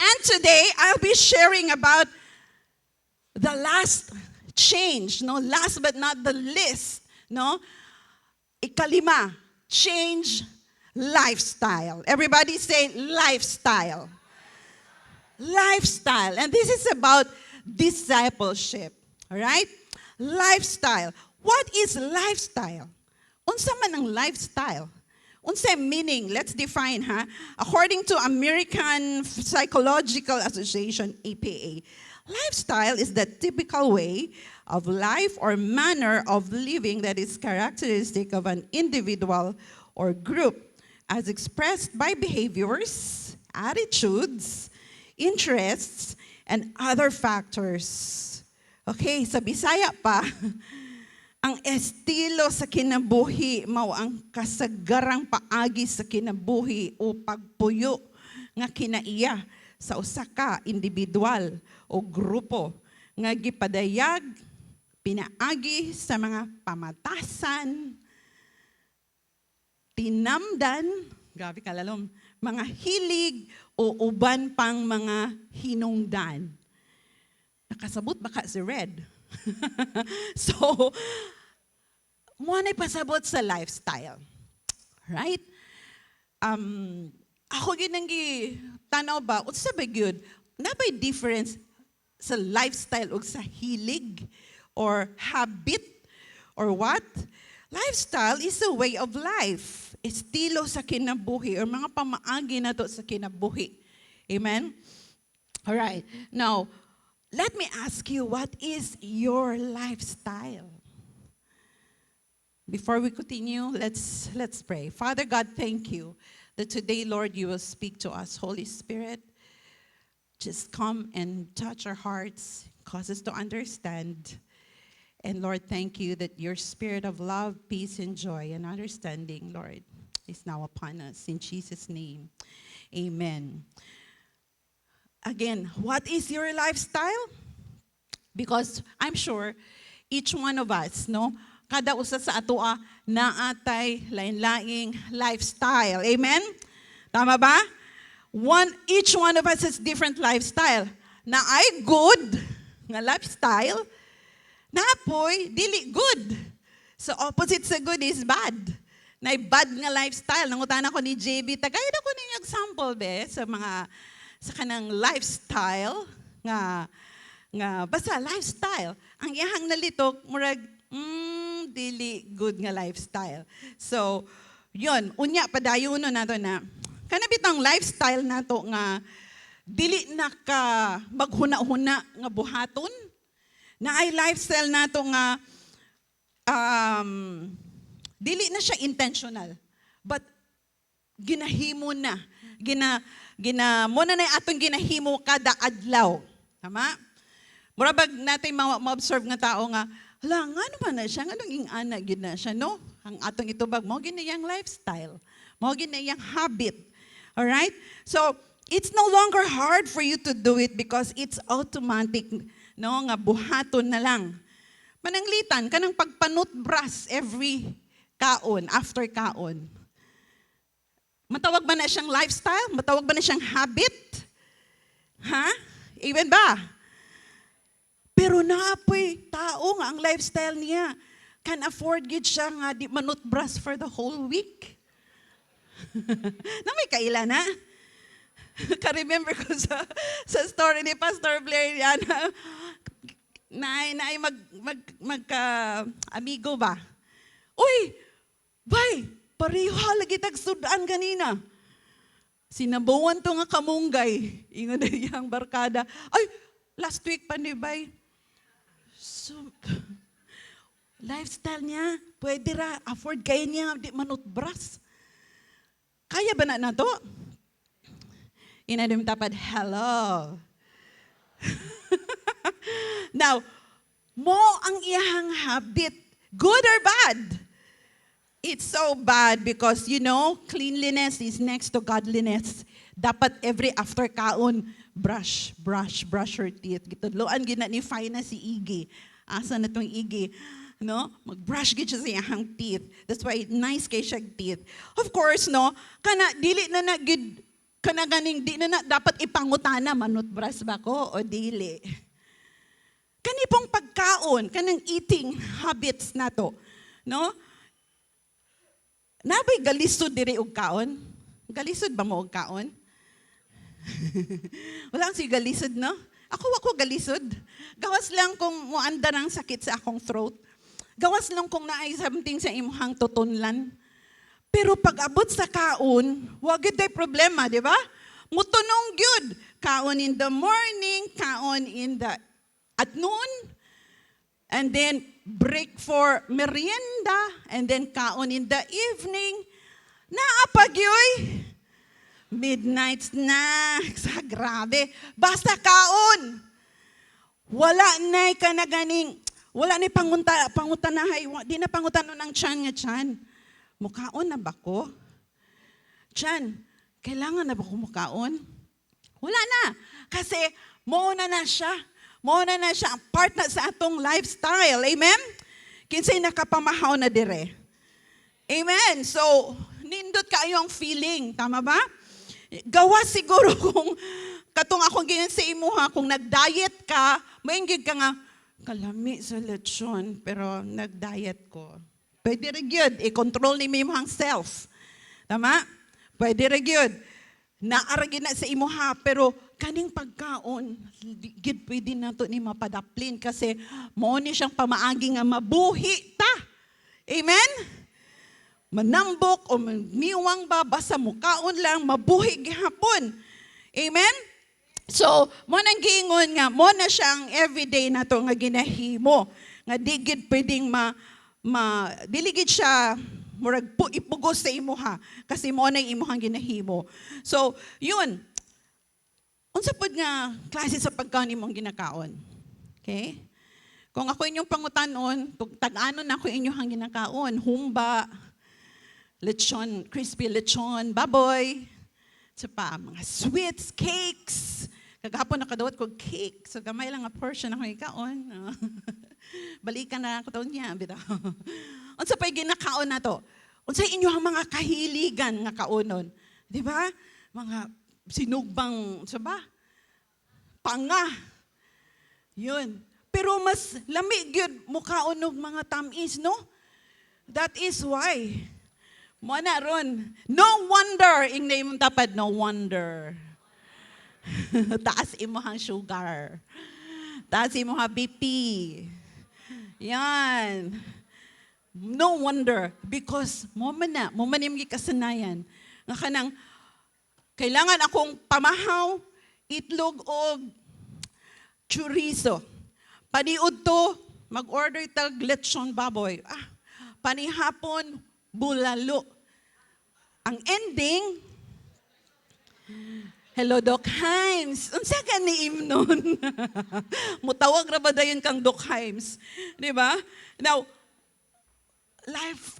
And today, I'll be sharing about the last change, no? Last but not the least, no? Ikalima, change lifestyle. Everybody say lifestyle. Lifestyle. And this is about discipleship. All right? Lifestyle. What is lifestyle? Unsa man ang lifestyle? Unsa meaning? Let's define, ha? According to American Psychological Association, APA, lifestyle is the typical way of life or manner of living that is characteristic of an individual or group as expressed by behaviors, attitudes, interests, and other factors. Okay, sa Bisaya pa, ang estilo sa kinabuhi mao ang kasagarang paagi sa kinabuhi o pagpuyo nga kinaiya sa usa ka individual o grupo nga gipadayag pinaagi sa mga pamatasan, tinamdan, grabe kalalom, mga hilig o uban pang mga hinungdan. Nakasabot baka si Red. So, mo na pasabot sa lifestyle. Right? Ako ginanggi tanaw ba, unsa ba gyud? Nabay difference sa lifestyle o sa hilig or habit or what? Lifestyle is a way of life. Estilo sa kinabuhi or mga pamaagi na to sa kinabuhi. Amen? All right. Now, let me ask you, what is your lifestyle? Before we continue, let's pray. Father God, thank you that today, Lord, you will speak to us. Holy Spirit, just come and touch our hearts, cause us to understand. And Lord, thank you that your spirit of love, peace, and joy and understanding, Lord, is now upon us. In Jesus' name, amen. Again, what is your lifestyle? Because I'm sure each one of us, no, kada usa sa atoa naatay lain-laing lifestyle. Amen? Tama ba? Each one of us has different lifestyle. Na ay good nga lifestyle, napoy dili good. So opposite sa good is bad. Na bad nga lifestyle. Nangutana ko ni JB, tagayad ako ning example be sa kanang lifestyle nga basta lifestyle. Ang iyahang nalitok murag dili good nga lifestyle. So, yon unya padayon nato na kanabitang lifestyle nato nga dili na ka maghuna-huna nga buhaton. Na ay lifestyle nato nga dili na siya intentional. But ginahimo na. Mo na atong ginahimo kada adlaw. Tama? Murabag natin ma-observe nga tao nga, hala, nga naman na siya, nga nung ing-ana, gina siya, no? Ang atong itubag, mo ginayang lifestyle. Mo ginayang habit. Alright? So, it's no longer hard for you to do it because it's automatic, no? Nga buhaton na lang. Mananglitan, kanang pagpanutbras every kaon, after kaon. Matawag ba na siyang lifestyle? Matawag ba na siyang habit? Ha? Even ba? Pero naapoy tao nga ang lifestyle niya. Can afford gid siya nga di manutbras for the whole week. Na may kaila na. Ka-remember ko sa story ni Pastor Blair yan. Naay magka-amigo ba? Uy! Bay! Pareho lagi tagsudan kanina. Sinabawan to nga kamunggay. Ingon na yung barkada. Ay! Last week pa ni Bay. So, lifestyle niya, pwede ra, afford kaya niya, di manutbras. Kaya ba na to? Inadim tapad, hello. Now, mo ang iyahang habit, good or bad? It's so bad because, cleanliness is next to godliness. Dapat every after kaon, brush your teeth. Gitudloan gina ni Fina si Iggy. Asa na tong Iggy? No? Mag-brush gid siya sa iyang teeth. That's why nice kay siya teeth. Of course, no, kana dili na gid kanaganing di na dapat ipangutana, manutbras ba ko o dili. Kani pong pagkaon, kanang eating habits na to, no? Nabay galisod diri og kaon? Galisod ba mo og kaon? Wala si galisod, no? Ako galisod. Gawas lang kung muanda ng sakit sa akong throat. Gawas lang kung naay something sa imong tutunlan. Pero pag abot sa kaon, wag gyud tay problema, di ba? Mutunong gyud. Kaon in the morning, kaon in the at noon, and then break for merienda, and then kaon in the evening. Naapagyoy. Midnight snacks. Grabe. Basta kaon. Wala na'y kanaganing, wala na'y pangutanahay, di na pangutano ng tiyan nga tiyan. Mukaon na ba ko? Tiyan, kailangan na ba ko mukaon? Wala na. Kasi, mauna na siya. Mauna na siya. Part na sa atong lifestyle. Amen? Kinsay nakapamahaw na dire. Amen? So, nindot kayo ang feeling. Tama ba? Gawa siguro kung katong akong ganyan sa imuha, kung nag-diet ka, maingig ka nga, kalami sa lechon, pero nag-diet ko. Pwede rin yun, i-control ni mo ang self. Tama? Pwede rin yun. Naaragin na sa imuha, pero kaning pagkaon, gid pwede na to ni mapadaplin kasi mo ni siyang pamaagi nga mabuhi ta. Amen? Manambok o miwang ba, basta mukaon lang, mabuhi gihapon. Amen? So, mo nang giingon nga, mo na siyang everyday na to nga ginahimo. Nga digid pwedeng diligid siya, murag ipugos sa imuha. Kasi mo na imuhang ginahimo. So, yun. Unsa pod nga klase sa pagkaon imong ginakaon? Okay? Kung ako inyong pangutanon, tag-anon ako inyong ginakaon, humba, lechon, crispy lechon, baboy, sa pa, mga sweets, cakes. Kagahapon nakadawat ko cake. So gamay lang nga portion ako ikaon. Balikan na ako taon niya. Unsa pa'y ginakaon na to? Unsa inyo ang mga kahiligan nga kaonon? Di ba? Mga sinugbang, sa ba? Panga. Yun. Pero mas lamig yun mukaon og mga tamis, no? That is why. Mo na ron. No wonder, ing name tapad, no wonder. Taas imong sugar. Taas imong BP. Yan. No wonder. Because mo man yung kasanayan. Nga kanang, kailangan akong pamahaw, itlog o chorizo. Paniud to, mag-order tag lechon baboy. Panihapon, bulalo. Ang ending, hello, Doc Himes. Unsa ka ni imnon? Mutawag ra ba dayon kang Doc Himes? Di ba? Now,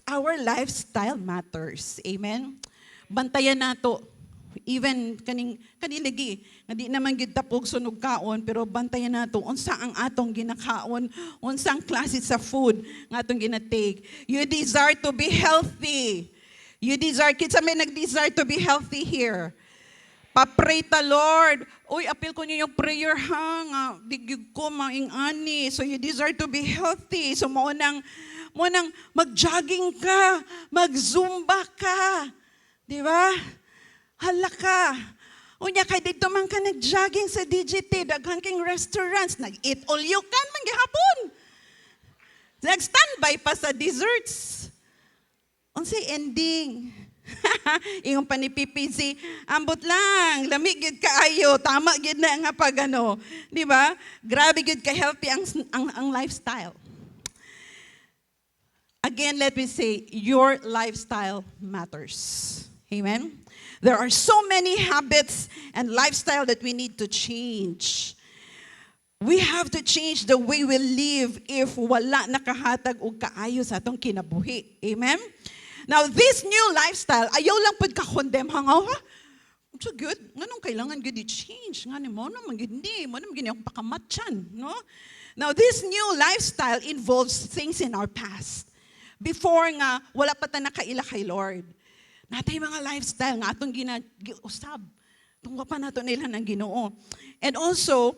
our lifestyle matters. Amen? Bantayan nato. Even kaniligi, nga di naman gid tapog sunog kaon, pero bantayan nato unsa ang atong ginakaon, unsa ang klase sa food nga atong ginatake. You desire to be healthy. You desire, kids may nag-desire to be healthy here. Pa-pray ta, Lord. Uy, appeal ko niyo yung prayer ha, nga digig ko maing-ani. So you desire to be healthy. So mo nang mag-jogging ka, mag-zumba ka. Di ba? Hala ka. Unya kay dito man ka nag-jogging sa DGT, daghang king restaurants, nag-eat all you can man gihapon. Nag-standby pa sa desserts. Unsay ending? Iyong panipipisi, ambot lang, lamig gid kaayo, tama gid na nga pag ano, di ba? Grabe gid ka healthy ang lifestyle. Again, let me say, your lifestyle matters. Amen? There are so many habits and lifestyle that we need to change. We have to change the way we live if wala nakahatag og kaayo sa atong kinabuhi. Amen? Now, this new lifestyle, ayaw lang pud ka-condemn hangaw, ha? So good. Nganong kailangan gid i-change? Ngani mo naman gid ni, mo naman gid ako pakamatyan, no? Now, this new lifestyle involves things in our past. Before nga, wala pa ta nakaila kay Lord. Natay mga lifestyle nga atong usab. Tungwa pa nato nila ng Ginoo. And also,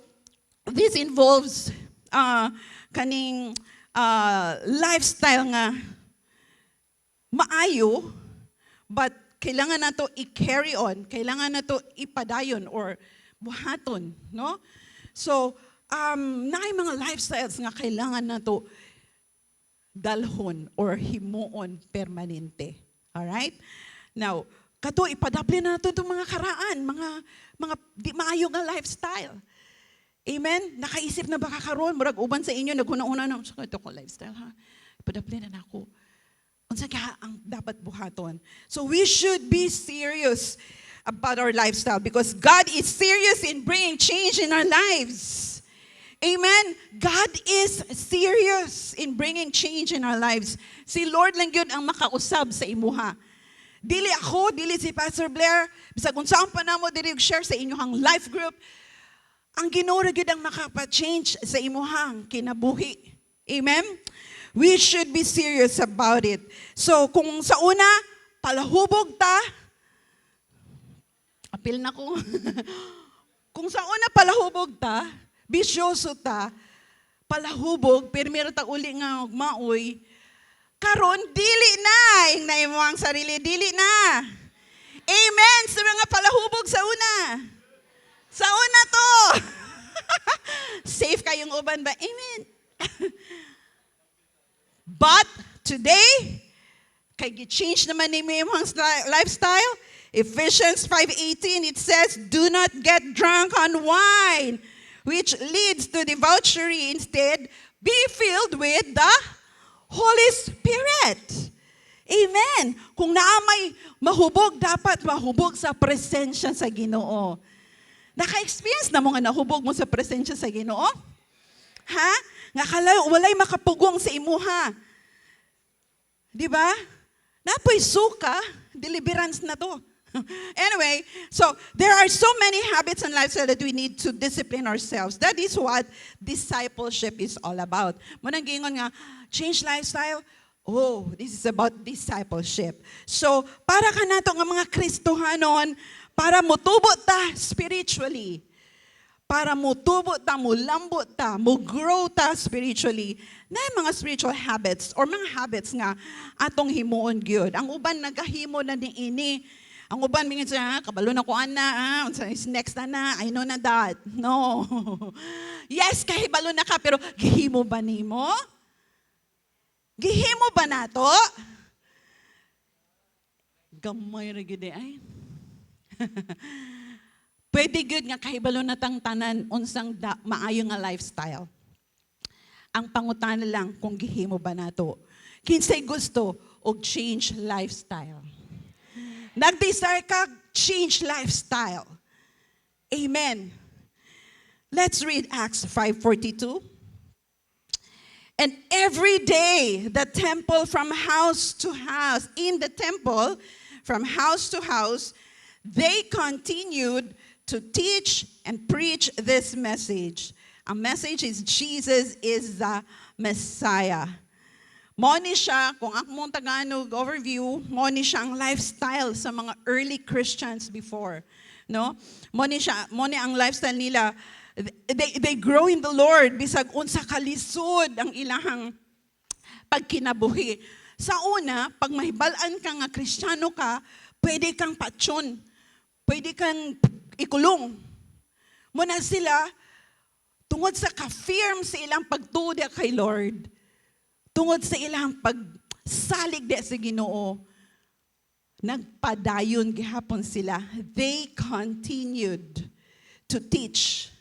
this involves kaning lifestyle nga maayo, but kailangan nato i-carry on, kailangan nato ipadayon or buhaton, no? So, naay mga lifestyles nga kailangan nato dalhon or himuon permanente. Alright? Now, kato ipadapli na nato itong mga karaan, mga di maayo nga lifestyle. Amen? Nakaisip na baka karon murag uban sa inyo, naghuna-una na, so ito ko lifestyle ha, ipadapli na ako. Unsa kaya ang dapat buhaton? So we should be serious about our lifestyle because God is serious in bringing change in our lives. Amen? God is serious in bringing change in our lives. Si Lord lang yun ang makausab sa imuha. Dili ako, dili si Pastor Blair, bisag kung saan pa na mo dili share sa inyong life group, ang Ginoo ra gyud ang makapa-change sa imuhang kinabuhi. Amen? We should be serious about it. So, kung sa una, palahubog ta, apil na ko. Kung sa una palahubog ta, bisyoso ta, palahubog, pero meron ta uli nga maoy, karon dili na, ing naimo ang sarili, dili na. Amen, sa mga palahubog sa una. Sa una to. Safe kayong uban ba? Amen. But today, kay gi-change naman ni imong lifestyle. Ephesians 5:18, it says, "Do not get drunk on wine, which leads to debauchery. Instead, be filled with the Holy Spirit." Amen. Kung naamay mahubog, dapat mahubog sa presensya sa Ginoo. Naka-experience na mo nga nahubog mo sa presensya sa Ginoo? Ha? Nga kalayo, walay makapugong sa imuha. Di ba? Napoy suka, deliverance na to. Anyway, so there are so many habits and lifestyle that we need to discipline ourselves. That is what discipleship is all about. Munang gingon nga, change lifestyle, oh, this is about discipleship. So, para ka nato nga mga Kristohanon, para mutubo ta spiritually, para mutubo ta, mulambot ta, grow ta spiritually, na mga spiritual habits or mga habits nga atong himuon gyud. Ang uban nagahimo na niini. Ang uban mingon siya, kabalo na ko ana, next na, I know na that. No. Yes, kahibalo na ka, pero gihimo ba nimo? Gihimo ba nato? Gamay ra gyud ay. Pwede gyud nga kahibalo na tang tanan unsang maayo nga lifestyle. Ang pangutana lang kung gihimo ba nato. Kinsay gusto og change lifestyle. Nag-desire ka, change lifestyle. Amen. Let's read Acts 5:42. And every day, the temple from house to house, in the temple, from house to house, they continued to teach and preach this message. A message is Jesus is the Messiah. Mo ni siya, kung akong Tagalog overview, mo ni siya ang lifestyle sa mga early Christians before. No? Mo ni ang lifestyle nila. They grow in the Lord bisag unsa kalisod ang ilahang pagkinabuhi. Sa una, pag mahibalaan ka nga Kristiyano ka, pwede kang patsyon. Pwede kang ikulong. Muna sila, tungod sa ka-firm sa ilang pagtuod kay Lord, tungod sa ilang pagsalig sa Ginoo, nagpadayon gihapon sila. They continued to teach,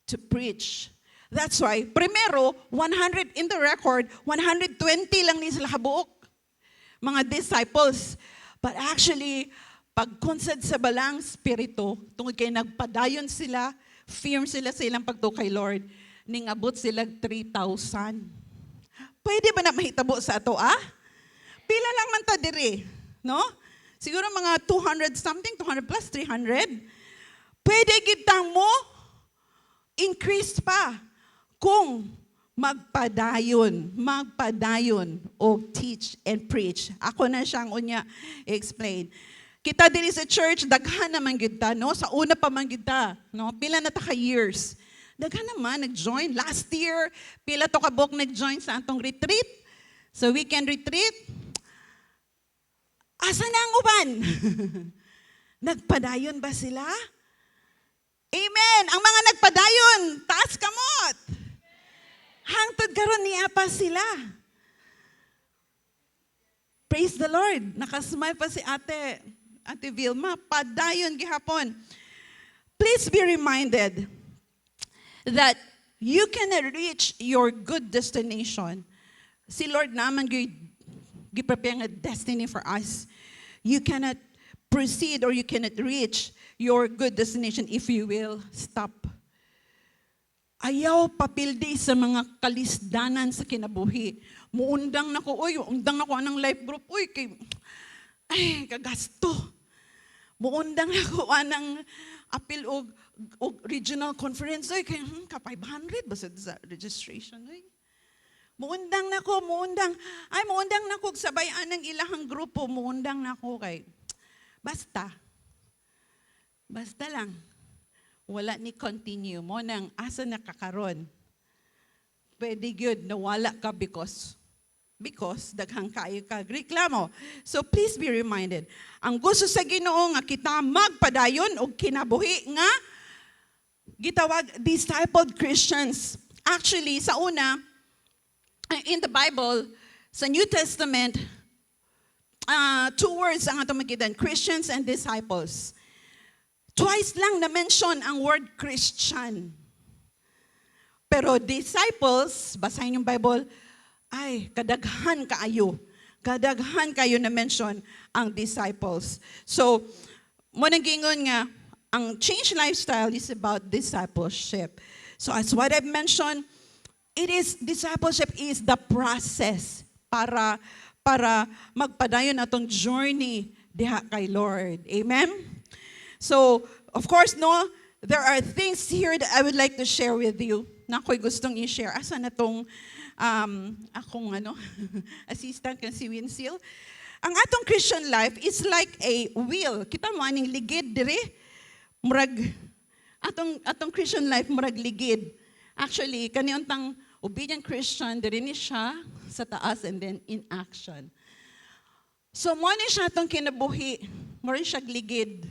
to preach. That's why, primero, 100 in the record, 120 lang ni sila habuok, mga disciples. But actually, pagkonsad sa balang spirito, tungod kay nagpadayon sila, firm sila sa ilang pagtuo kay Lord, ningabot sila 3,000. Pwede ba na mahitabo sa ato, Pila lang man ta diri, no? Siguro mga 200 something, 200 plus, 300. Pwede gitang mo, increase pa, kung magpadayon o teach and preach. Ako na siyang unya explain. Kita diri sa church, daghan naman gyud ta, no? Sa una pa man gyud ta, no? Pila na ta ka years. Daghan naman nag-join last year, pila to ka buok nag-join sa atong retreat. So weekend retreat. Asa na ang uban? Nagpadayon ba sila? Amen. Ang mga nagpadayon, taas kamot. Hangtod karon niya pa sila. Praise the Lord. Nakasmile pa si Ate Vilma. Padayon gihapon. Please be reminded that you cannot reach your good destination. Si Lord naman gi-prepare nga destiny for us. You cannot proceed or you cannot reach your good destination if you will stop. Ayaw papildi sa mga kalisdanan sa kinabuhi. Muundang nako, undang nako anang life group, kagasto. Muundang nako anang apil og regional conference, ka 500 ba sa registration, Muundang nako. Muundang nako sabayan ng ilahang grupo, muundang nako kay. Basta lang. Wala ni continue mo nang asa nakakaron. Pwede gyud nawala ka because daghang kayo ka reklamo. So please be reminded. Ang gusto sa Ginoo nga kita magpadayon og kinabuhi nga gitawag discipled Christians. Actually sa una in the Bible sa New Testament 2 words ang atong makita, Christians and disciples. Twice lang na-mention ang word Christian. Pero disciples, basahin yung Bible, kadaghan kayo na-mention ang disciples. So, mo nagingon nga, ang change lifestyle is about discipleship. So, as what I've mentioned, discipleship is the process para magpadayon atong journey diha kay Lord. Amen? So, of course, there are things here that I would like to share with you na ako'y gustong i-share. Asa na tong akong assistant kan si Winsil. Ang atong Christian life is like a wheel. Kita mo aning ligid dire. Murag atong Christian life murag ligid. Actually, kaniyong obedient Christian, dire ni siya sa taas and then in action. So, mo ni siya atong kinabuhi. Mura siya ligid.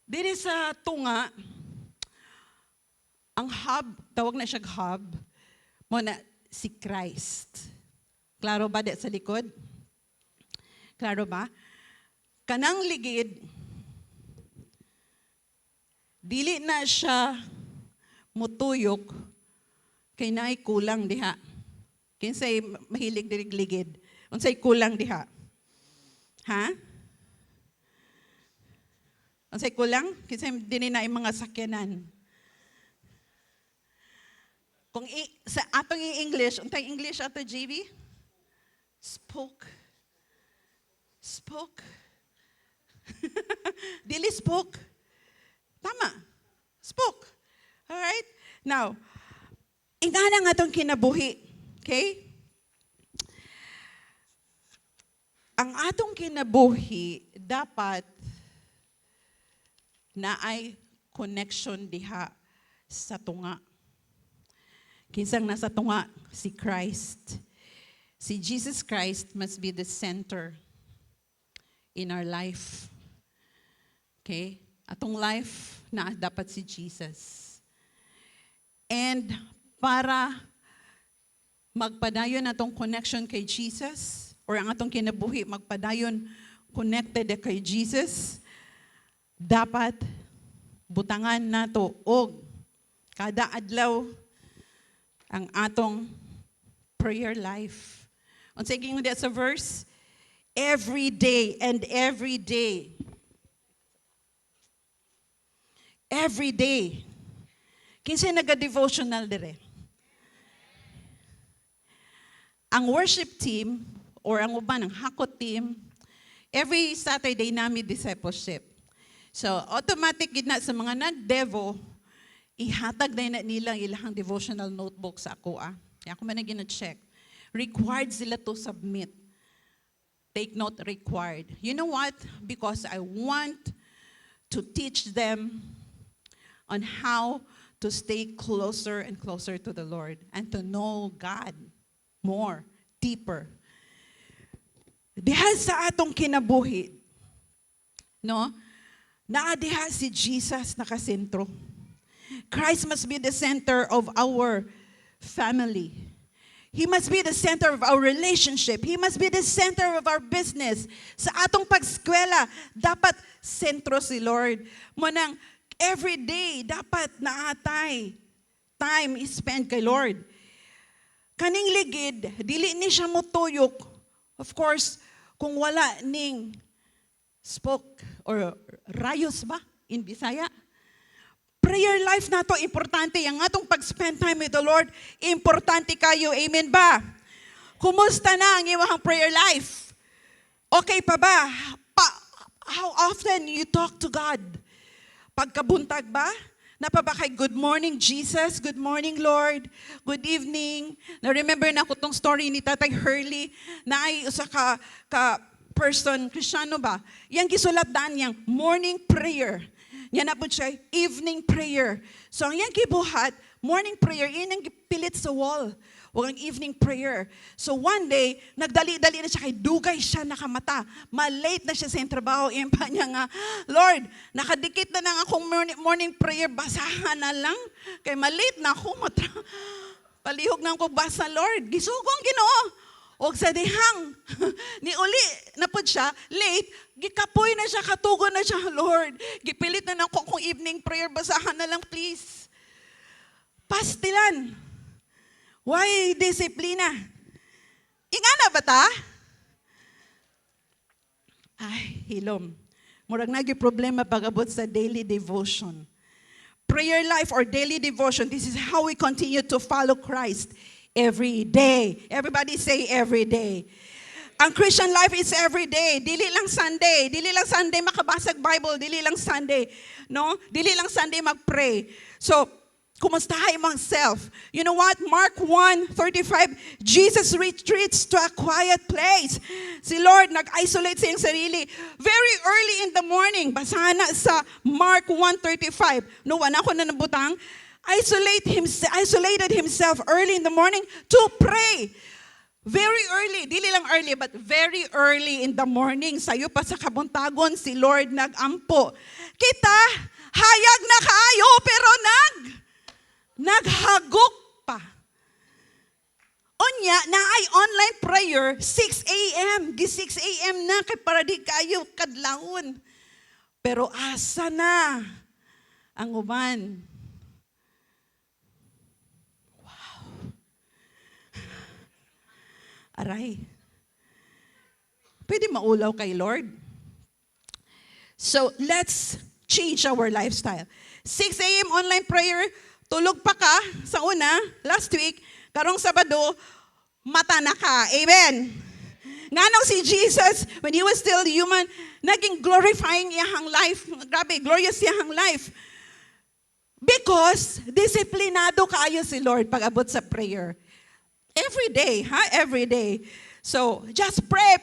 Diri sa tunga, ang hub, tawag na siya hub, mo na si Christ. Klaro ba sa likod? Klaro ba? Kanang ligid, dili na siya mutuyok, kay naay kulang diha. Kinsay mahilig diri ligid. Unsay kulang diha? Ha? Unsay kulang? Kinsay dinhi na mga sakyanan. Kung sa atong English, untay English ato JB? Spoke. Dili spoke. Tama. Spoke. All right? Now, ingana nga atong kinabuhi. Okay? Ang atong kinabuhi dapat na ay connection diha sa tunga. Kinsang nasa tunga? Si Christ. Si Jesus Christ must be the center in our life. Okay? Atong life na dapat si Jesus. And para magpadayon atong connection kay Jesus, or ang atong kinabuhi magpadayon connected kay Jesus, dapat butangan nato og kada adlaw ang atong prayer life. Unsay gingon diha sa verse? Every day and every day. Every day. Kinsay naga-devotional dire? Ang worship team or ang uban ang hakot team, every Saturday namin discipleship. So, automatic gid na sa mga nag-devo, ihatag na nila ilang devotional notebook sa ako. Kaya ako man na gina-check. Required sila to submit. Take note, required. You know what? Because I want to teach them on how to stay closer and closer to the Lord and to know God more, deeper. Diha sa atong kinabuhi, no? Naadiha si Jesus nakasentro. Christ must be the center of our family. He must be the center of our relationship. He must be the center of our business. Sa atong pagskwela, dapat sentro si Lord. Munang every day, dapat naatay time is spent kay Lord. Kaning ligid, dili ni siya motuyok. Of course, kung wala ning spoke or rayos ba in Bisaya? Prayer life na to, importante. Ang atong pag-spend time with the Lord, importante kayo. Amen ba? Kumusta na ang iyong prayer life? Okay pa ba? How often you talk to God? Pagkabuntag ba? Napabakay, good morning, Jesus. Good morning, Lord. Good evening. Na-remember na ko tong story ni Tatay Hurley na ay usa ka person, Kristiyano ba? Yang gisulat daan yang morning prayer. Yan na po siya, evening prayer. So ang yang kibuhat, morning prayer, yun ang pilit sa wall. Huwag ang evening prayer. So one day, nagdali-dali na siya, kay dugay siya nakamata. Ma-late na siya sa trabaho. Iyan pa niya nga, Lord, nakadikit na ng akong morning prayer, basahan na lang. Kay ma-late na ako, palihog na ako basa, Lord. Gisugong Ginoo. O sa dihang, ni uli, napod siya, late, gikapoy na siya, katugon na siya, Lord. Gipilit na ako kung evening prayer, basahan na lang, please. Pastilan. Why disiplina? Ingana ba ta? Ay, hilom. Murag nagi problema pag-abot sa daily devotion. Prayer life or daily devotion, this is how we continue to follow Christ. Every day. Everybody say every day. Ang Christian life is every day. Dili lang Sunday. Dili lang Sunday makabasag Bible. Dili lang Sunday, no? Dili lang Sunday mag-pray. So, kumustahin mong self. You know what? Mark 1:35, Jesus retreats to a quiet place. Si Lord nag-isolate sa iyong sarili. Very early in the morning. Basahan na sa Mark 1:35. No, wala ko na nabutang. Isolated himself early in the morning to pray. Very early, dili lang early, but very early in the morning. Sayo pa sa kabuntagon, si Lord nag-ampo. Kita, hayag na kaayo, pero naghagok pa. Onya, na ay online prayer, 6 a.m. Di 6 a.m. na, kay para di kayo kadlawon. Pero asa na ang uban? Aray. Pwede maulaw kay Lord. So, let's change our lifestyle. 6 a.m. online prayer, tulog pa ka sa una, last week, karong Sabado, mata na ka. Amen. Nganong si Jesus, when He was still human, naging glorifying iyahang life. Grabe, glorious iyahang life. Because, disiplinado kaayo si Lord pag abot sa prayer. Every day, Every day. So, just pray.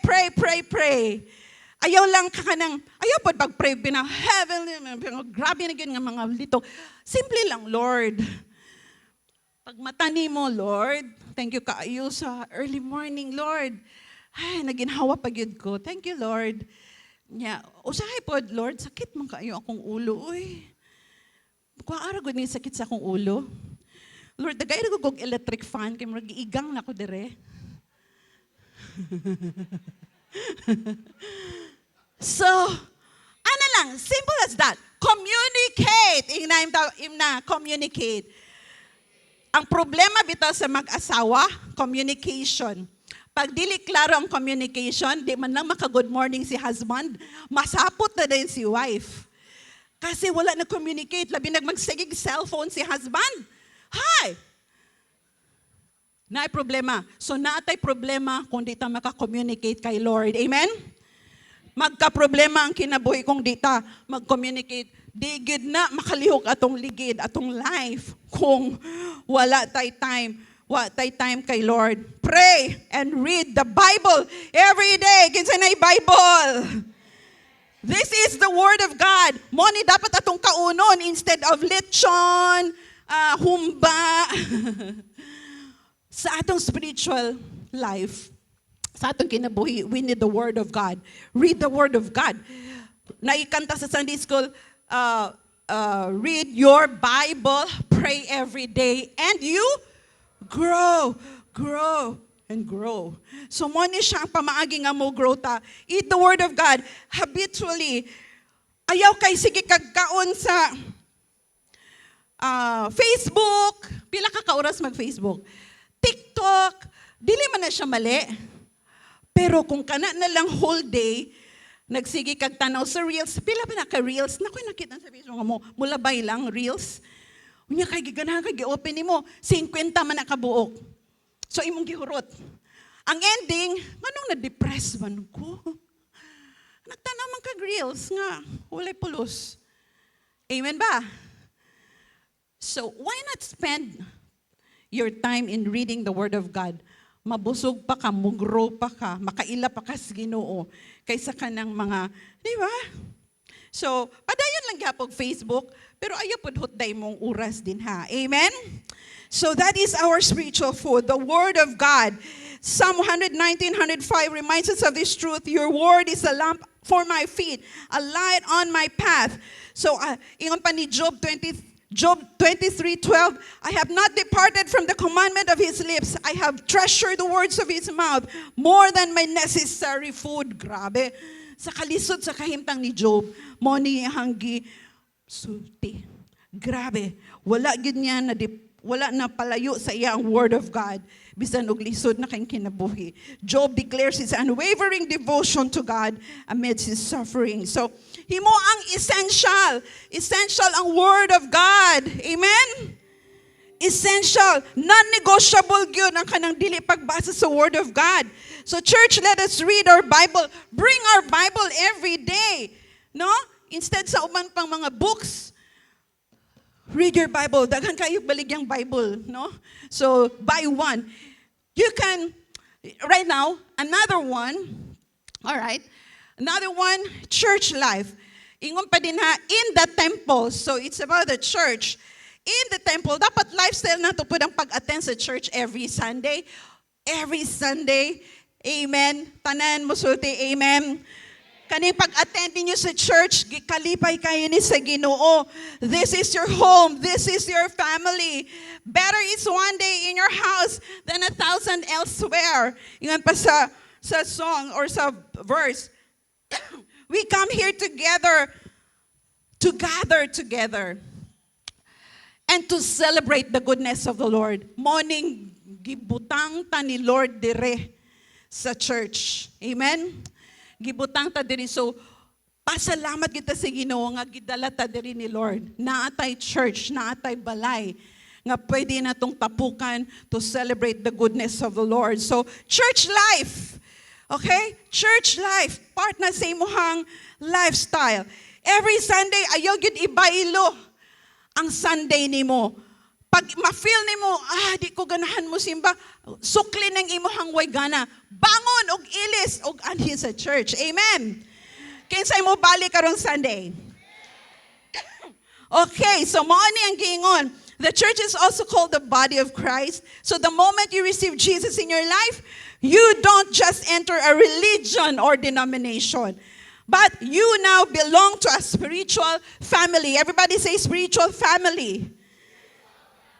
Ayaw lang ka ng, ayaw po pag-pray, heavenly, grabe na yun nga mga lito. Simple lang, Lord. Pag mata mo, Lord, thank you kaayo sa early morning, Lord. Ay, naginhawa pag yun ko. Thank you, Lord. Yeah. Usahay po, Lord, sakit man kaayo akong ulo. Uy, kung araw ni sakit sa akong ulo. Lord, dagay na ko electric fan, kaya mag-iigang na ko dire. So, ano lang, simple as that. Communicate. Communicate. Ang problema bitaw sa mag-asawa, communication. Pag dili klaro ang communication, di man lang maka-good morning si husband, masapot na din si wife. Kasi wala na communicate, labi nagmagsigig cellphone si husband. Hi! Naay problema. So naatay problema kung di ta maka-communicate kay Lord. Amen? Magka-problema ang kinabuhi kung di ta mag-communicate. Digid na makalihok atong ligid, atong life kung wala tay time What tay time kay Lord? Pray and read the Bible every day. Kinsa nay Bible. This is the Word of God. Mo ni dapat atong kaunon instead of lechon, humba. Sa atong spiritual life, sa atong kinabuhi, we need the Word of God. Read the Word of God. Naikanta sa Sunday school, read your Bible, pray every day, and you grow, and grow. So mo ni siya ang pamaagi nga mo grow ta. Eat the Word of God habitually. Ayaw kay sige kagkaon sa Facebook. Pila ka kauras mag-Facebook? TikTok. Dili man na siya mali. Pero kung kana na lang whole day, nagsige kag tanaw sa Reels, pila ba na ka Reels? Nakoy nakita sa Facebook mo, mulabay lang Reels. Unya kay giganahan kay gi-open nimo, 50 man na kabuok. So imong gihurot. Ang ending, nganong na-depress man ko? Nagtanaw man kag Reels nga walay pulos. Amen ba? So why not spend your time in reading the Word of God? Mabusog pa ka, mugro pa ka, makaila pa ka sa Ginoo kaysa ka ng mga, di ba? So, padayon lang gapog Facebook, pero ayaw pud hutday mong oras din ha. Amen? So that is our spiritual food, the Word of God. Psalm 119:105 reminds us of this truth. Your Word is a lamp for my feet, a light on my path. So, ingon pa ni Job 23:12, I have not departed from the commandment of his lips. I have treasured the words of his mouth more than my necessary food. Grabe. Sa kalisod sa kahimtang ni Job, mo ni hanggi sulti. Grabe. Wala gid niya na wala na palayo sa iya ang word of God. Bisan og lisod na kayong kinabuhi. Job declares his unwavering devotion to God amidst his suffering. So, himo ang essential. Essential ang Word of God. Amen? Essential. Non-negotiable yun ang kanang dili pagbasa sa Word of God. So, church, let us read our Bible. Bring our Bible every day. No? Instead sa uman pang mga books, read your Bible. Daghan kayo baligyang Bible. No? So, buy one. You can, right now, another one, all right, another one, church life. Ingon pa din ha, in the temple. So it's about the church. In the temple, dapat lifestyle na to po ang pag-attend sa church every Sunday. Every Sunday. Amen. Tanan mo sulti, amen. Kaning pag-attend niyo sa church, gikalipay kayo ni sa Ginoo. This is your home. This is your family. Better is one day in your house than 1,000 elsewhere. Ingan pa sa song or sa verse. We come here together to gather together and to celebrate the goodness of the Lord. Morning gibutang ta ni Lord dire sa church. Amen. Gibutang ta diri, so pasalamat kita sa Ginoo nga gidala ta diri ni Lord. Naatay church, naatay balay nga pwede natong tapukan to celebrate the goodness of the Lord. So church life, okay? Church life, part na sa imuhang lifestyle. Every Sunday ayaw gyud ibailo ang Sunday nimo. Pag ma-feel nimo, di ko ganahan mo simba, sukli ng imuhang way gana. Bangon og ilis og anhi sa church. Amen. Kinsay mo balik karong Sunday? Okay, so mao ni ang giingon. The church is also called the body of Christ. So the moment you receive Jesus in your life, you don't just enter a religion or denomination, but you now belong to a spiritual family. Everybody say spiritual family.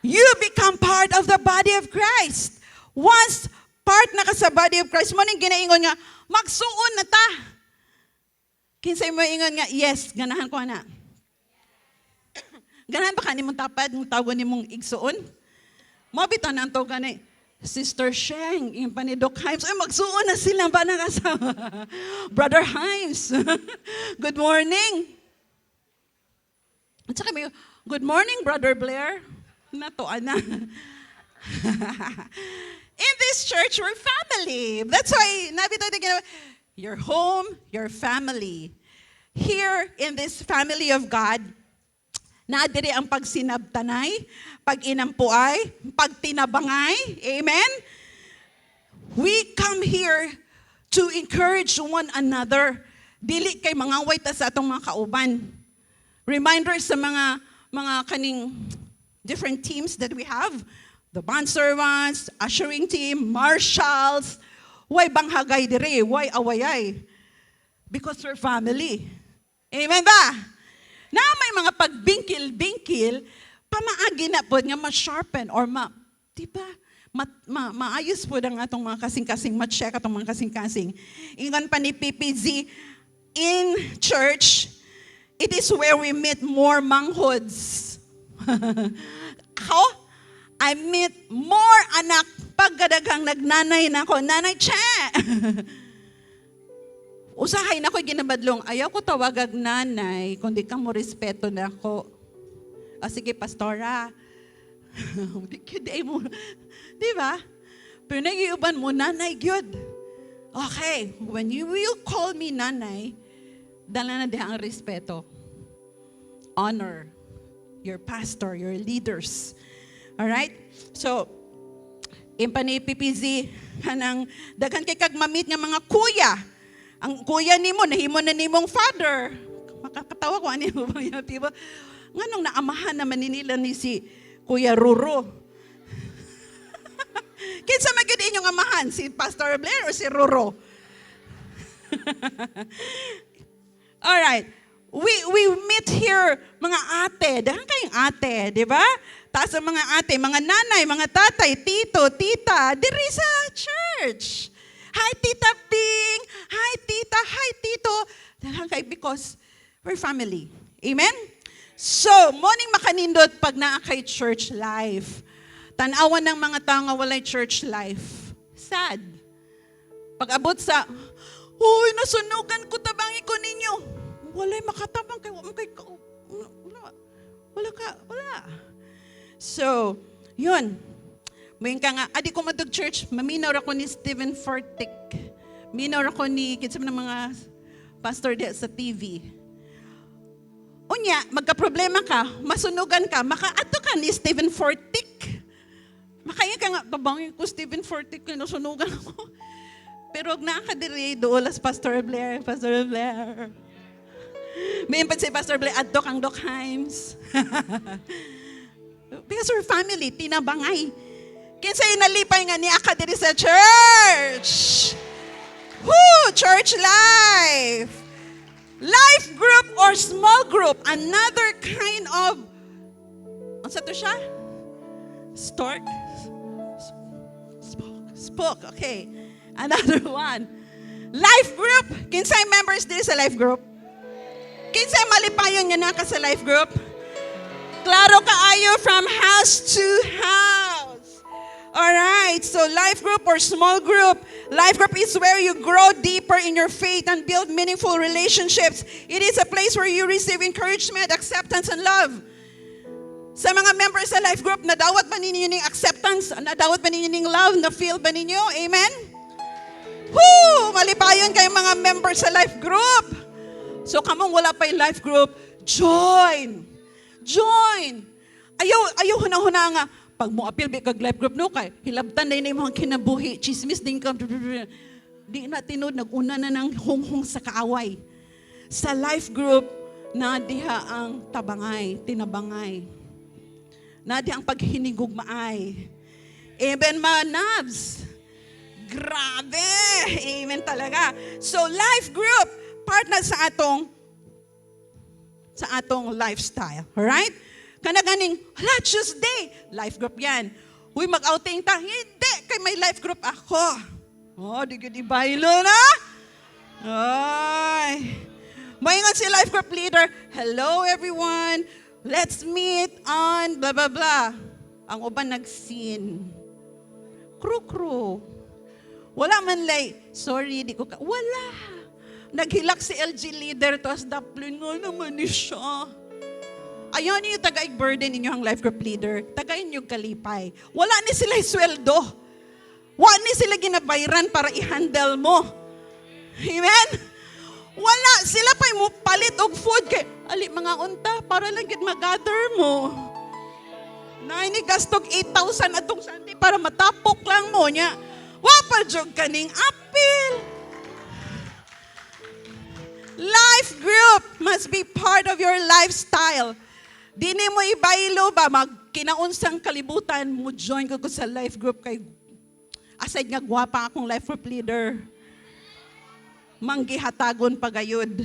You become part of the body of Christ. Once part na ka sa body of Christ, mo ning ginaingon nga, magsuon na ta. Kinsay mo ingon nga, yes, ganahan ko na. Ganahan ba ka nimong tapad, ng tawag nimong igsuon? Mabito na ang tawag ni Sister Sheng, yung pa ni Doc Himes. Ay, magsuon na sila ba na kasama? Brother Himes, good morning. At saka may, good morning, Brother Blair. Natuan na. In this church, we're family. That's why, your home, your family. Here in this family of God, Naadiri ang pagsinabtanay, pag-inampuay, pagtinabangay. Amen? We come here to encourage one another. Dili kay mga wayta sa atong mga kauban. Reminder sa mga kaning different teams that we have. The bond servants, ushering team, marshals. Why banghagay dire? Why awayay? Because we're family. Amen ba? Na may mga pagbingkil-bingkil, pamaagi na po nga ma-sharpen or diba? Maayos po ang atong mga kasing-kasing, ma-check atong mga kasing-kasing. Ingon pa ni PPZ, in church, it is where we meet more manghoods. Ako, I meet more anak pagkadaghang nagnanay na ako. Nanay, che! Usahay na ako'y ginabadlong, ayaw ko tawagag nanay, kundi ka mo respeto na ako. O sige, pastora. Di ba? Pero nag-iuban mo, nanay, good. Okay, when you will call me nanay, dala na diha ang respeto. Honor your pastor, your leaders. Alright? So, impani PPZ, kanang daghan kay kag mamit nga mga kuya. Ang kuya nimo, nahimo na nimong father. Makakatawa ko, ano mo ba yung diba? Nganong naamahan naman nila ni si Kuya Ruro. Kinsa magyud inyong amahan? Si Pastor Blair o si Ruro? Alright. We meet here, mga ate. Dahan kayong ate, di ba? Taas ang mga ate, mga nanay, mga tatay, tito, tita, diri sa church. Hi, Tita Bing. Hi, Tita. Hi, Tito. Dahan kayo because we're family. Amen? So, morning makanindot pag naa kay church life. Tanawan ng mga tao nga walay church life. Sad. Pag abot sa, uy, nasunugan ko tabangi ko ninyo. Walay makatabang kay wala. So, yun. Mayroon ka nga, adi ko madug church, maminaw ako ni Stephen Fortick. Minaw ako ni, kinsa man ng mga pastor di sa TV. Unya, magka-problema ka, masunugan ka, makaato ka ni Stephen Fortick. Makaya ka nga, babangin ko Stephen Fortick, nasunugan ako. Pero huwag nakakadiri, doolas Pastor Blair. May pa si Pastor Blair, at Doc ang Doc Himes. Because we're family, tinabangay. Kinsa yung nalipay nga ni Aka diri sa church. Woo! Church life. Life group or small group. Another kind of, ano sa to siya? Stork? Spook, okay. Another one. Life group. Kinsa yung members diri sa life group? Kinsa yung malipayon nga naka sa life group? Klaro kaayo from house to house. Alright, so life group or small group. Life group is where you grow deeper in your faith and build meaningful relationships. It is a place where you receive encouragement, acceptance, and love. Sa mga members sa life group, nadawat ba ninyo yung acceptance? Nadawat ba ninyo yung love? Na-feel ba ninyo? Amen? Woo! Malipayon kayong mga members sa life group. So kamong wala pa yung life group, join. Ayaw huna-huna nga, pag mo appeal kag life group no kay hilabtan na yun mga kinabuhi, chismis din ka, di na tinod, nag-una na ng hunghong sa kaaway. Sa life group, na diha ang tabangay, tinabangay. Na diha ang paghinigugmaay. Amen mga nabs. Grabe! Amen talaga. So life group, part na sa atong lifestyle. Alright? Kanaganing, Tuesday, life group yan. Uy, mag-outing ta. Hindi, kay may life group ako. Oh, di baylo na. Ay. Mayngan si life group leader, hello everyone, let's meet on blah blah blah. Ang uban nag-scene. Kru. Wala man sorry, di ko wala. Naghilak si LG leader to as daplin nga naman ni siya. Ayaw niyo tagaig burden ninyo ang life group leader. Tagayin niyo kalipay. Wala ni sila sweldo. Wala ni sila ginabayran para i-handle mo. Amen? Wala, sila pa'y mo palit og food kay ali mga unta para lang gid mag-gather mo. Na ini gastog 8,000 atong Sunday para matapok lang mo nya. Wa pa jud kaning apil. Life group must be part of your lifestyle. Dini mo ibaylo ba magkinaunsang kalibutan mo join ko sa life group kay aside nga gwapa akong life group leader. Manggihatagon pagayod.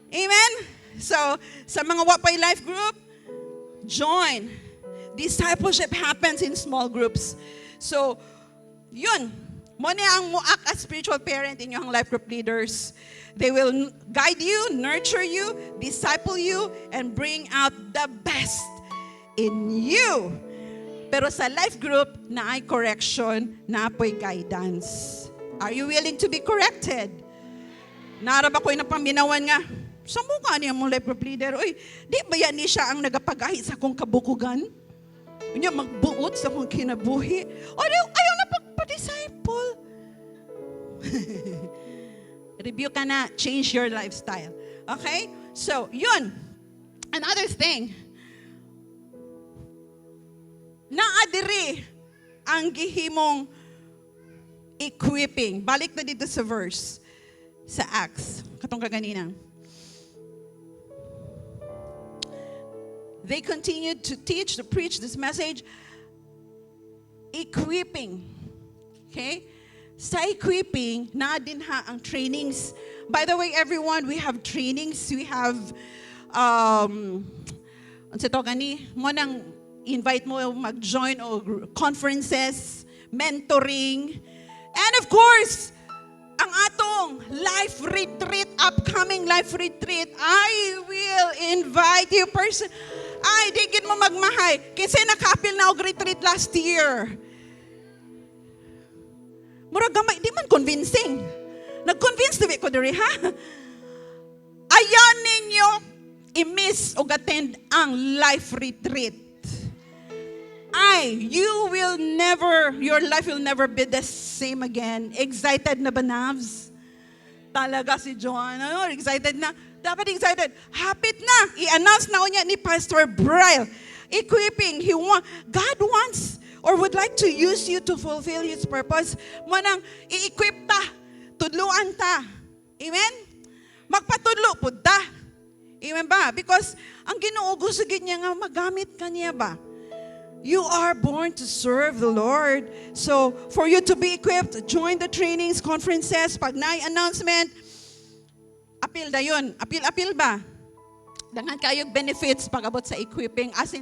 Amen? So, sa mga wapay life group, join. Discipleship happens in small groups. So, yun. Mo ni ang muak as spiritual parent in yung life group leaders. They will guide you, nurture you, disciple you, and bring out the best in you. Pero sa life group, na ay correction, na apoy guidance. Are you willing to be corrected? Narab ako'y napaminawan nga, sa mukha niya mong life group leader, uy, di ba yan ni siya ang nagapagahi sa akong kabukugan? Niya magbuot sa akong kinabuhi. O ayaw na pagpa-disciple. Review ka na, change your lifestyle. Okay? So, yun. Another thing, naadiri ang gihimong equipping. Balik na dito sa verse, sa Acts, katong kaganina. They continued to teach, to preach this message, equipping. Okay? Sa equipping, na din ha ang trainings. By the way, everyone, we have trainings. We have, ano sa to gani, mo nang invite mo mag-join o conferences, mentoring, and of course, ang atong life retreat, upcoming life retreat, I will invite you person. Ay, digid mo magmahay. Kasi nakapil na og retreat last year. Murag gamay, di man convincing. Nag-convince dibi ko diri, ha? Ayan ninyo i-miss o attend ang life retreat. Your life will never be the same again. Excited na ba, Navs? Talaga si John, excited na. Dapat excited. Hapit na. I-announce na niya ni Pastor Bryle. Equipping. God wants or would like to use you to fulfill His purpose. Manang i-equip ta. Tudluan ta. Amen? Magpatudlo po ta. Amen ba? Because ang Ginoo gusto niya nga magamit ka niya ba? You are born to serve the Lord. So, for you to be equipped, join the trainings, conferences, pag na-announcement, apil na yun. Apil ba? Dangan kayong benefits pag abot sa equipping, as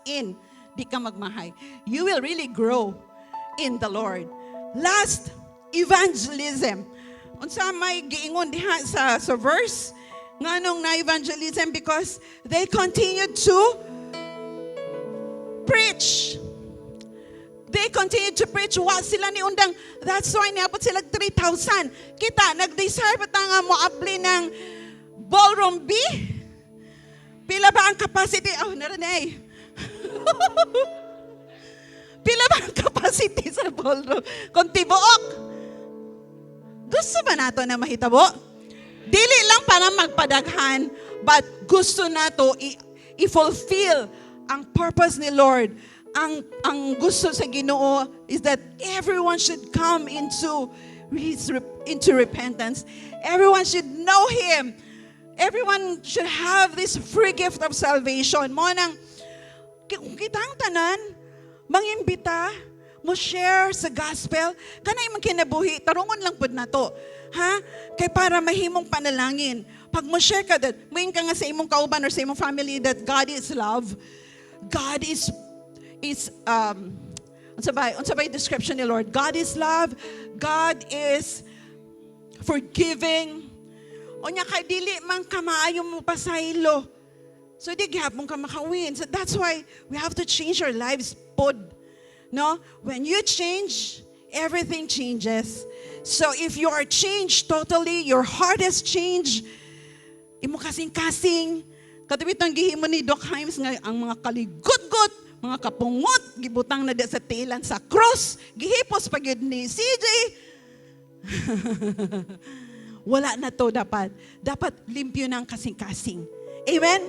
in, di ka magmahay. You will really grow in the Lord. Last, evangelism. Unsa may giingon diha sa verse, nganong na evangelism because they continued to preach. They continued to preach. Wa sila ni undang. That's why niabot sila 3,000. Kita, nag-decide pa nga mo apply ng ballroom B. Pila ba ang capacity? Oh, naranay. Pila ba ang capacity sa ballroom? Kung tibuok. Gusto ba nato na mahitabo? Dili lang para magpadaghan, but gusto nato i-fulfill ang purpose ni Lord. Ang gusto sa Ginoo is that everyone should come into repentance. Everyone should know Him. Everyone should have this free gift of salvation. Mo nang kitang tanan, mangimbita, mo share sa gospel, kanay man kinabuhi, tarungon lang pud nato. Ha? Kay para mahimong panalangin. Pag mo share ka that, main ka nga sa imong kauban or sa imong family that God is love. God is unsabay description ni Lord. God is love. God is forgiving. Onya kay dili man ka maayo mo pasaylo. So di gyapon ka makawin. So that's why we have to change our lives pod. No? When you change, everything changes. So if you are changed totally, your heart has changed. Imo kasing-kasing. Katubit ng gihimo ni Doc Himes nga ang mga kaligot-got, mga kapungot, gibutang na sa tilan sa cross, gihipos pag yun ni CJ. wala na to dapat. Dapat limpyo ng kasing-kasing. Amen?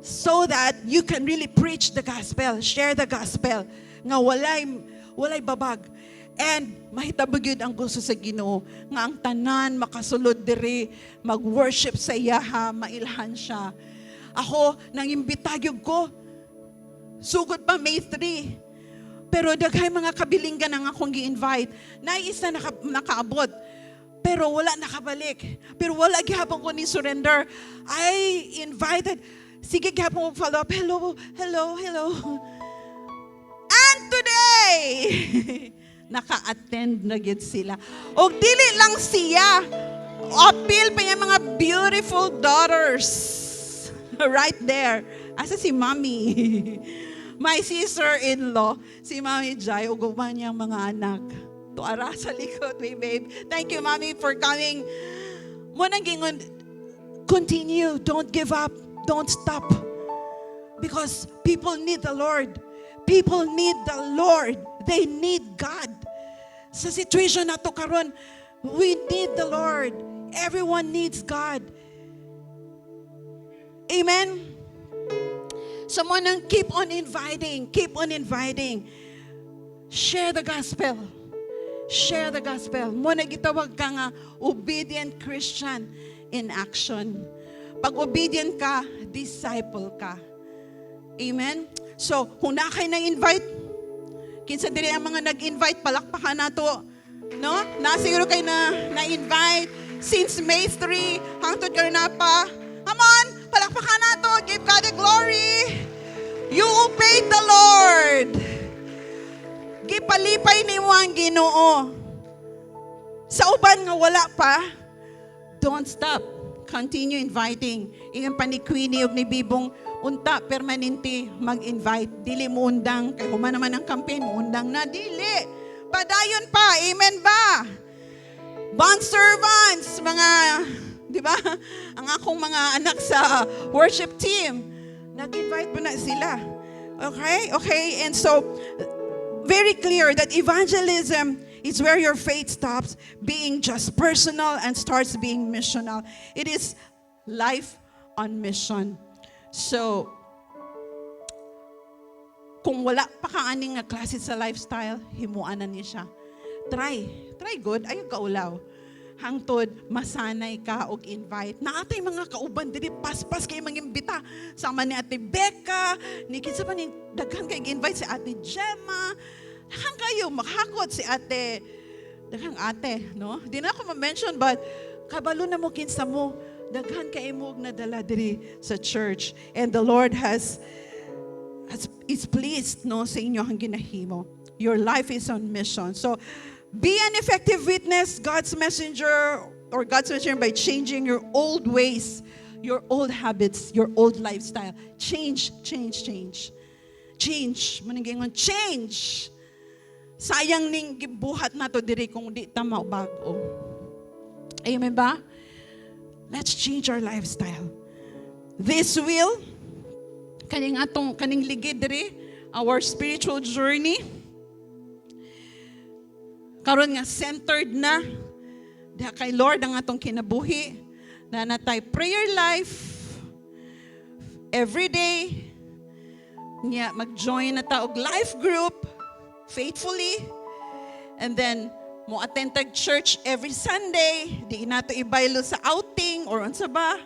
So that you can really preach the gospel, share the gospel, nga walay babag. And mahitabog yun ang gusto sa Ginoo, nga ang tanan makasulod diri, mag-worship sa iyaha, mailhan siya. Ako, nang imbitagyog ko, sugod pa May 3. Pero daghay mga kabilinggan ang akong gi-invite. Naisa nakaabot. Pero wala nakabalik. Pero wala gihapon ko ni surrender. I invited. Sige gihapon ko follow up. Hello. And today, naka-attend na gid sila. O dili lang siya. Appeal pa yung mga beautiful daughters. Right there. Asa si Mommy? My sister-in-law, si Mommy Jai, uguman niyang mga anak. Tuara sa likod, babe. Thank you, Mommy, for coming. Munang gingon, continue. Don't give up. Don't stop. Because people need the Lord. People need the Lord. They need God. Sa situation na to karon, we need the Lord. Everyone needs God. Amen? So mo nang keep on inviting. Share the gospel. Share the gospel. Mo na gitawag ka nga obedient Christian in action. Pag obedient ka, disciple ka. Amen? So, kung na kayo na-invite, kinsa diri ang mga nag-invite, palakpakan na to. No? Nasiguro kayo na-invite since May 3, hangtod ka na pa. Come on! Palakpakan na to. Give God the glory. You obeyed the Lord. Gipalipay ni mo ang Ginoo. Sa uban nga wala pa, don't stop. Continue inviting. Ingan pa ni Queenie ug ni Bibong, unta permanente mag-invite. Dili mo undang. Kaya human naman ang campaign, mo undang na. Dili. Padayon pa. Amen ba? Bond servants, mga, di ba? Ang akong mga anak sa worship team, nag-invite mo na sila. Okay? And so, very clear that evangelism is where your faith stops being just personal and starts being missional. It is life on mission. So, kung wala pa ka aning nga klase sa lifestyle, himuan na ni siya. Try good, ayaw kaulaw. Hangtod, masanay ka og invite. Naatay mga kauban dili paspas kay mangimbita. Sama ni Ate Becca, ni kinsa pa ni daghan kay invite si Ate Gemma. Daghang kayo makakot si Ate. Daghang ate, no? Di na ako ma-mention but kabalo na mo kinsa mo. Daghan kay mo og nadala diri sa church. And the Lord is pleased no sa inyo ang ginahimo. Your life is on mission. So be an effective witness, God's messenger by changing your old ways, your old habits, your old lifestyle. Change. Maningingon, change. Sayang ning gibuhat na to diri kung di ta mabago. Amen ba? Let's change our lifestyle. This will, kaning ligid diri, our spiritual journey, karon nga centered na diha kay Lord ang atong kinabuhi, na natay prayer life every day niya, mag-join na ta og life group faithfully, and then mo attend tag church every Sunday, di nato ibaylo sa outing or unsa ba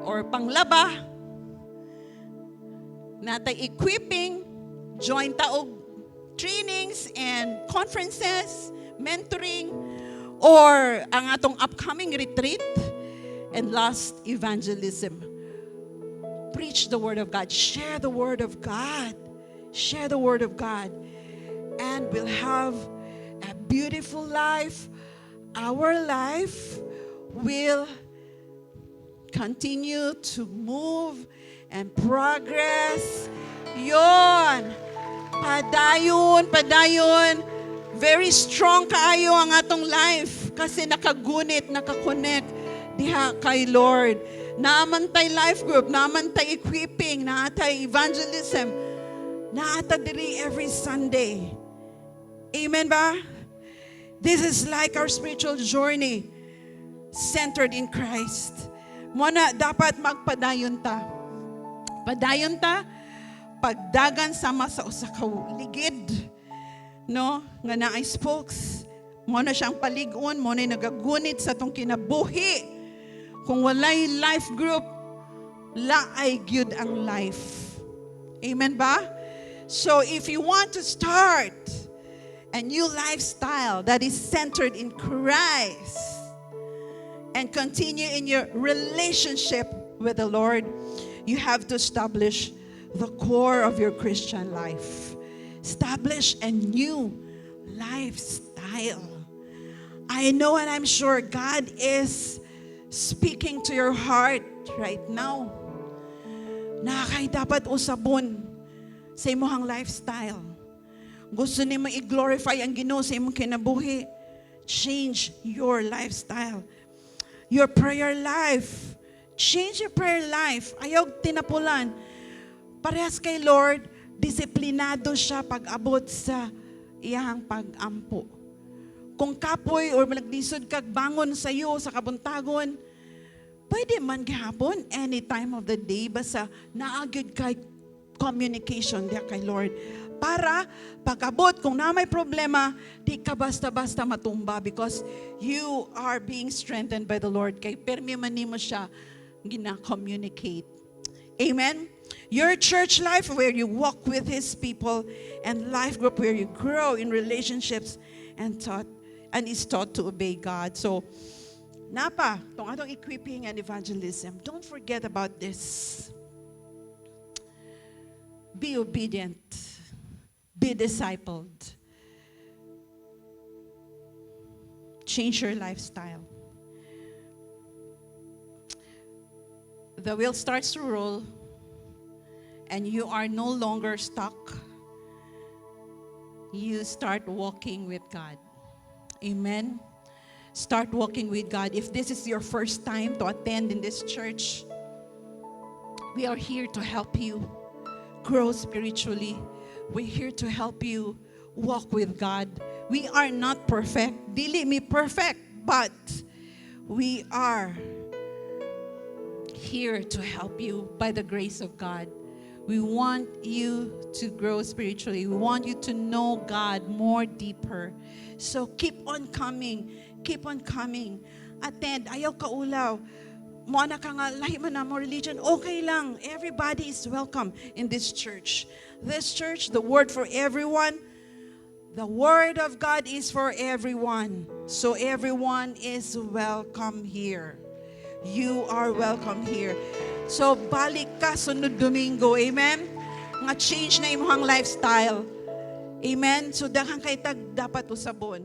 or panglaba, natay equipping, join ta og trainings and conferences, mentoring, or ang atong upcoming retreat, and last, evangelism. Preach the Word of God. Share the Word of God. Share the Word of God. And we'll have a beautiful life. Our life will continue to move and progress. Yon. Padayon. Very strong kaayo ang atong life kasi nakagunit, nakakonect diha kay Lord. Naamantay life group, naamantay equipping, naatay evangelism, naata diri every Sunday. Amen ba? This is like our spiritual journey. centered in Christ. Muna dapat magpadayon ta. Padayon ta, pagdagan sama sa usa ka ligid. No? Nga na ay spokes. Muna siyang paligon, muna nagagunit sa tong kinabuhi. Kung walay life group, laay gyud ang life. Amen ba? So if you want to start a new lifestyle that is centered in Christ and continue in your relationship with the Lord, you have to establish the core of your Christian life. Establish a new lifestyle. I know and I'm sure God is speaking to your heart right now. Na kay dapat usabon sa imong lifestyle. Gusto nimo i-glorify ang Ginoo sa imong kinabuhi. Change your lifestyle. Your prayer life. Change your prayer life. Ayaw tinapulan. Parehas kay Lord, disiplinado siya pag-abot sa iyang pag-ampo. Kung kapoy or naglisod kag bangon sa iyo sa kabuntagon, pwede man gihapon any time of the day basta naagid kay communication diya kay Lord. Para pag-abot kung na may problema, di ka basta-basta matumba because you are being strengthened by the Lord. Kay permi man nimo siya gina-communicate. Amen? Your church life where you walk with His people and life group where you grow in relationships and is taught to obey God. So, napa, itong atong equipping and evangelism, don't forget about this. Be obedient. Be discipled. Change your lifestyle. The wheel starts to roll and you are no longer stuck. You start walking with God. Amen. Start walking with God. If this is your first time to attend in this church, we are here to help you grow spiritually. We're here to help you walk with God. We are not perfect. Dili me perfect, but we are here to help you by the grace of God. We want you to grow spiritually. We want you to know God more deeper. So keep on coming. Keep on coming. Attend. Ayaw kaulaw. Mo na ka nga, lahi man na mo religion. Okay lang. Everybody is welcome in this church. This church, the word for everyone. The word of God is for everyone. So everyone is welcome here. You are welcome here. So, balik ka sunod Domingo. Amen? Nga change na imong lifestyle. Amen? So, daghang kay tag dapat usabon.